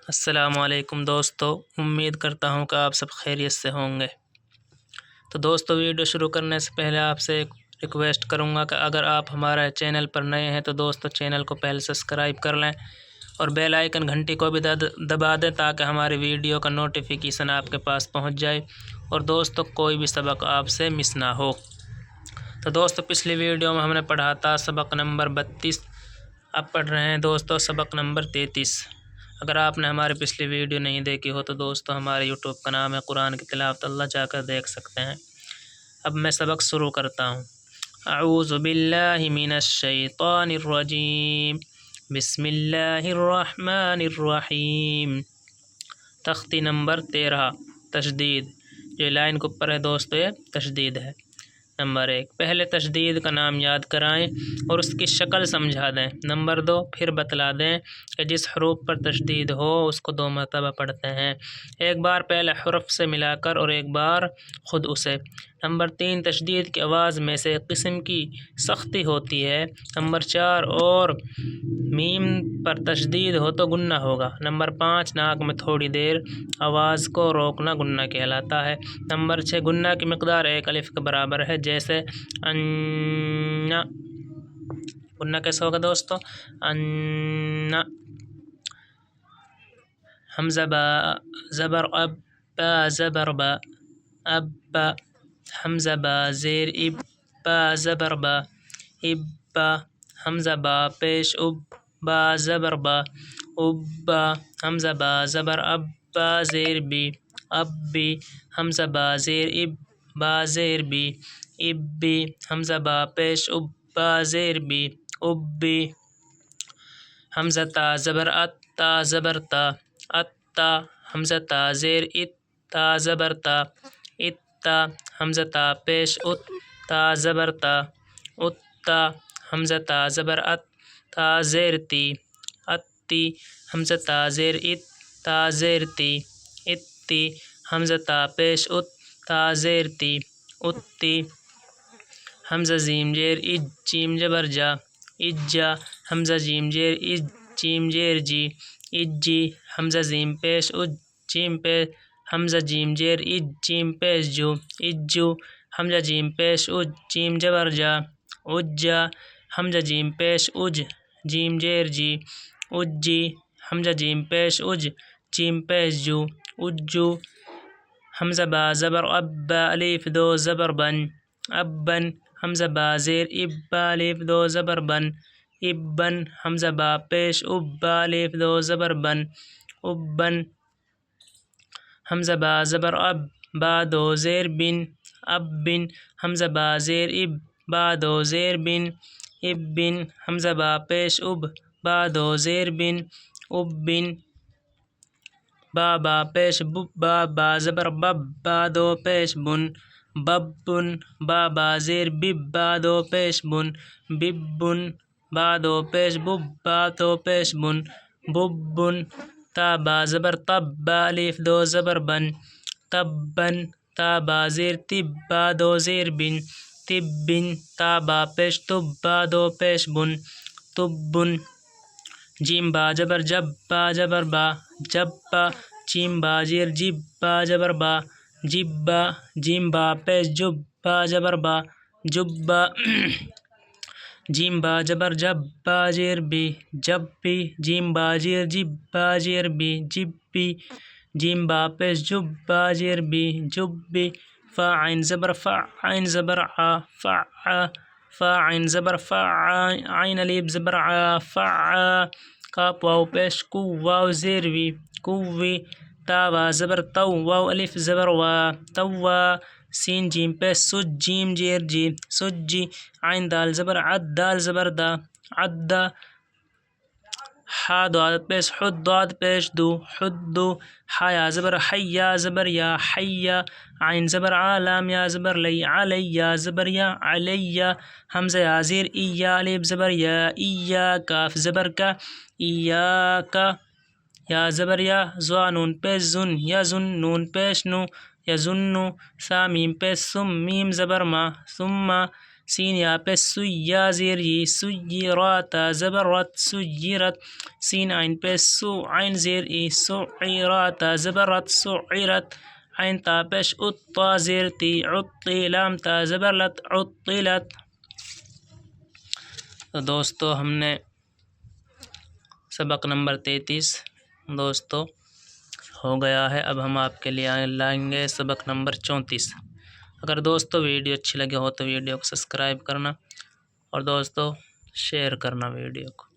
السلام علیکم دوستو، امید کرتا ہوں کہ آپ سب خیریت سے ہوں گے۔ تو دوستو، ویڈیو شروع کرنے سے پہلے آپ سے ایک ریکویسٹ کروں گا کہ اگر آپ ہمارے چینل پر نئے ہیں تو دوستو چینل کو پہلے سبسکرائب کر لیں اور بیل آئیکن گھنٹی کو بھی دبا دیں تاکہ ہماری ویڈیو کا نوٹیفیکیشن آپ کے پاس پہنچ جائے اور دوستو کوئی بھی سبق آپ سے مس نہ ہو۔ تو دوستو، پچھلی ویڈیو میں ہم نے پڑھا تھا سبق نمبر 32، اب پڑھ رہے ہیں دوستو سبق نمبر 33۔ اگر آپ نے ہماری پچھلی ویڈیو نہیں دیکھی ہو تو دوستو ہمارے یوٹیوب کا نام ہے قرآن کی تلاوت، اللہ جا کر دیکھ سکتے ہیں۔ اب میں سبق شروع کرتا ہوں۔ اعوذ باللہ من الشیطان الرجیم، بسم اللہ الرحمن الرحیم۔ تختی نمبر 13، تشدید۔ جو لائن کے اوپر ہے دوستو یہ تشدید ہے۔ نمبر 1، پہلے تشدید کا نام یاد کرائیں اور اس کی شکل سمجھا دیں۔ نمبر 2، پھر بتلا دیں کہ جس حروف پر تشدید ہو اس کو 2 مرتبہ پڑھتے ہیں، ایک بار پہلے حرف سے ملا کر اور ایک بار خود اسے۔ نمبر 3، تشدید کی آواز میں سے ایک قسم کی سختی ہوتی ہے۔ نمبر 4، اور میم پر تشدید ہو تو گنہ ہوگا۔ نمبر 5، ناک میں تھوڑی دیر آواز کو روکنا گنہ کہلاتا ہے۔ نمبر 6، گنہ کی مقدار 1 الف کے برابر ہے، جیسے ان۔ گنہ کیسا ہوگا دوستو؟ ان۔ حمزہ با زبر اب، با زبر با، اب با۔ حمزہ با زیر اب، با زبر با، اب با۔ حمزہ با پیش اب، با زبر با، اب با۔ حمزہ با زبر اب، با زیر بی، اب بی۔ حمزہ با زیر اب، با زیر بی، اب بی۔ حمزہ با پیش اب، با زیر بی، اب بی۔ حمزہ تا زبر ات، تا زبر تا، ات تا۔ حمزہ تا زیر ات، تا زبر تا، ات تا۔ حمزہ تا پیش ات، تا زبر تا، ات تا۔ حمزہ تا زبر ات، تا زیر تی، ات تی۔ حمزہ تا زیر ات، تا زیر تی، ات تی۔ حمزہ تا پیش ات، تا زیر تی، ات تی۔ حمزہ زیم زیر اج، جیم جبر جا، اج جا۔ حمزہ جیم زیر اج، جیم زیر جی، اج جی۔ حمزہ زیم پیش اج، جیم پیش۔ حمزہ جیم زیر اج، جیم پیش جو، اج جو۔ حمزہ جیم پیش اج، جیم جبر جا، اج جا۔ حمزہ جیم پیش اج، جیم زیر جی، اج جی۔ حمزہ جیم پیش اج، جیم پیش جو، اج جو۔ حمزہ با زبر اب، با الف 2 زبر بن، اب بن۔ حمزہ با زیر اب، با الف 2 زبر بن، اب بن۔ حمزہ با پیش اب، با الف 2 زبر بن، اب بن۔ حمزہ با زبر اب، با 2 زیر بن، اب بن۔ حمزہ با زیر اب، با 2 زیر بن، اب بن۔ حمزہ با پیش اب، با 2 زیر بن، اب بن۔ با پیش بب، با زبر بب، با 2 پیش بن، بب بن۔ با زیر بب، با 2 پیش بن، بب بن۔ با 2 پیش بب، با 2 پیش بن، بب بن۔ با زبر تب، با الف 2 زبر بن، تب بن۔ با زیر تب، با 2 زیر بن، تب بن۔ با پیش تب، با 2 پیش بن، تب بن۔ جیم با جبر جب، با جبر با، جب با۔ جیم با زیر جب، با جبر با، جب با۔ جیم با پیش جب، با جبر با، جب با۔ جیم با جبر جب، با زیر بی، جب بی۔ جیم با زیر جب، با زیر بی، جب بی۔ جیم با پیش جب، با زیر بی، جب بی۔ فا عین زبر فع، عین زبر ع، فع ع۔ فا عین زبر فع، عین الف زبر ع، فع ع۔ کاف واو پیش کو، واو زیر وی، کوی۔ وا زبر تو، واو الف زبر وا، توا۔ سین جیم پیش سج، جیم زیر جی، سجی۔ عین دال زبر عد، دال زبر دا، عدا۔ ضاد پیش حد، ضاد پیش دو، حدو۔ یا زبر حی، یا زبر یا، حیا۔ عین زبر ع، لام یا زبر لی، علی، یا زبر یا، علیہ۔ حمزہ یا زیر ای، یا الف زبر یا، ایا۔ کاف زبر کا، ایاکا۔ یا زبر یا، زوا نون پیش زن، یزن۔ نون پیش نو، یظنو۔ سا میم پیش سم، میم زبر ما، ثم۔ سین یا پیش سویا زیر ی سیرات زبرت سیرت سین عین پیش سو عین زیر ای سعیرات زبرت سعیرت عین تا پیش اطا زیر تی عطی لام تا زبرلت عطلت۔ تو دوستو ہم نے سبق نمبر 33 دوستو ہو گیا ہے۔ اب ہم آپ کے لیے لائیں گے سبق نمبر 34۔ اگر دوستو ویڈیو اچھی لگے ہو تو ویڈیو کو سبسکرائب کرنا اور دوستو شیئر کرنا ویڈیو کو۔